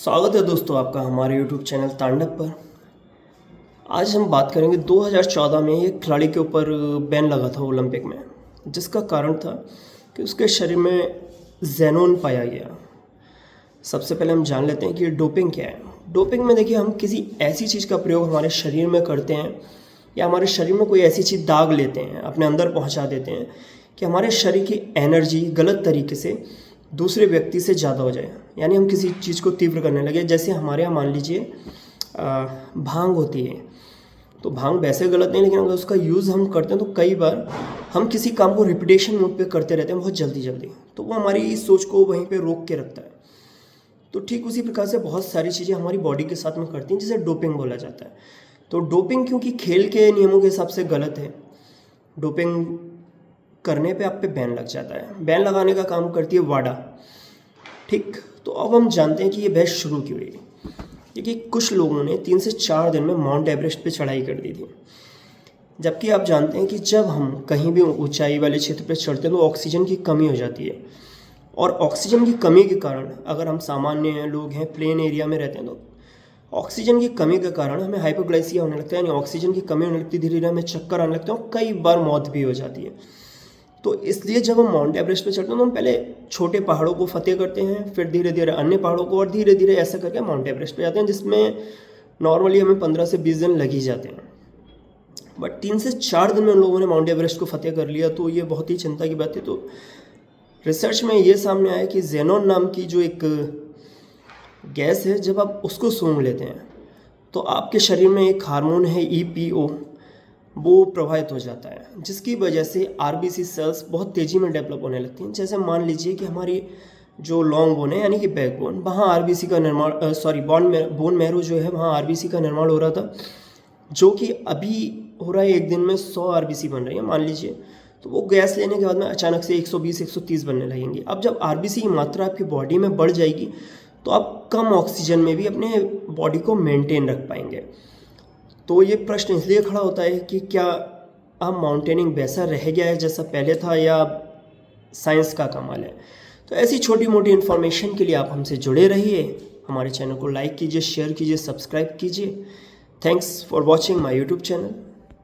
स्वागत है दोस्तों आपका हमारे YouTube चैनल तांडव पर। आज हम बात करेंगे 2014 में एक खिलाड़ी के ऊपर बैन लगा था ओलंपिक में, जिसका कारण था कि उसके शरीर में ज़ेनोन पाया गया। सबसे पहले हम जान लेते हैं कि डोपिंग क्या है। डोपिंग में देखिए, हम किसी ऐसी चीज़ का प्रयोग हमारे शरीर में करते हैं या हमारे शरीर में कोई ऐसी चीज़ दाग लेते हैं, अपने अंदर पहुँचा देते हैं कि हमारे शरीर की एनर्जी गलत तरीके से दूसरे व्यक्ति से ज़्यादा हो जाए। यानी हम किसी चीज़ को तीव्र करने लगे। जैसे हमारे यहाँ मान लीजिए भांग होती है, तो भांग वैसे गलत नहीं, लेकिन अगर उसका यूज़ हम करते हैं तो कई बार हम किसी काम को रिपीटेशन मोड पे करते रहते हैं बहुत जल्दी जल्दी, तो वो हमारी सोच को वहीं पे रोक के रखता है। तो ठीक उसी प्रकार से बहुत सारी चीज़ें हमारी बॉडी के साथ में करती हैं, जिसे डोपिंग बोला जाता है। तो डोपिंग क्योंकि खेल के नियमों के हिसाब से गलत है, डोपिंग करने पे आप पे बैन लग जाता है। बैन लगाने का काम करती है वाडा। ठीक, तो अब हम जानते हैं कि ये बहस शुरू क्यों हुई। देखिए, कुछ लोगों ने 3 से 4 दिन में माउंट एवरेस्ट पे चढ़ाई कर दी थी, जबकि आप जानते हैं कि जब हम कहीं भी ऊंचाई वाले क्षेत्र पे चढ़ते हैं तो ऑक्सीजन की कमी हो जाती है, और ऑक्सीजन की कमी के कारण अगर हम सामान्य लोग हैं, प्लेन एरिया में रहते हैं, तो ऑक्सीजन की कमी के कारण हमें हाइपोग्लाइसिया होने लगता है, यानी ऑक्सीजन की कमी होने लगती है, धीरे धीरे हमें चक्कर आने लगते हैं और कई बार मौत भी हो जाती है। तो इसलिए जब हम माउंट एवरेस्ट पे चढ़ते हैं तो हम पहले छोटे पहाड़ों को फतेह करते हैं, फिर धीरे धीरे अन्य पहाड़ों को, और धीरे धीरे ऐसा करके माउंट एवरेस्ट पे जाते हैं, जिसमें नॉर्मली हमें 15 से 20 दिन लग ही जाते हैं। बट 3 से 4 दिन में उन लोगों ने माउंट एवरेस्ट को फतेह कर लिया, तो ये बहुत ही चिंता की बात है। तो रिसर्च में ये सामने आया कि ज़ेनोन नाम की जो एक गैस है, जब आप उसको सूंघ लेते हैं तो आपके शरीर में एक हार्मोन है EPO, वो प्रभावित हो जाता है, जिसकी वजह से RBC सेल्स बहुत तेज़ी में डेवलप होने लगती हैं। जैसे मान लीजिए कि हमारी जो लॉन्ग बोन है, यानी कि बैक बोन, वहाँ RBC का निर्माण बोन मैरो जो है, वहाँ RBC का निर्माण हो रहा था, जो कि अभी हो रहा है। एक दिन में 100 RBC बन रही है मान लीजिए, तो वो गैस लेने के बाद में अचानक से 120-130 बनने लगेंगी। अब जब RBC की मात्रा आपकी बॉडी में बढ़ जाएगी तो आप कम ऑक्सीजन में भी अपने बॉडी को मेंटेन रख पाएंगे। तो ये प्रश्न इसलिए खड़ा होता है कि क्या अब माउंटेनिंग वैसा रह गया है जैसा पहले था, या साइंस का कमाल है। तो ऐसी छोटी मोटी इन्फॉर्मेशन के लिए आप हमसे जुड़े रहिए। हमारे चैनल को लाइक कीजिए, शेयर कीजिए, सब्सक्राइब कीजिए। Thanks for watching my YouTube channel.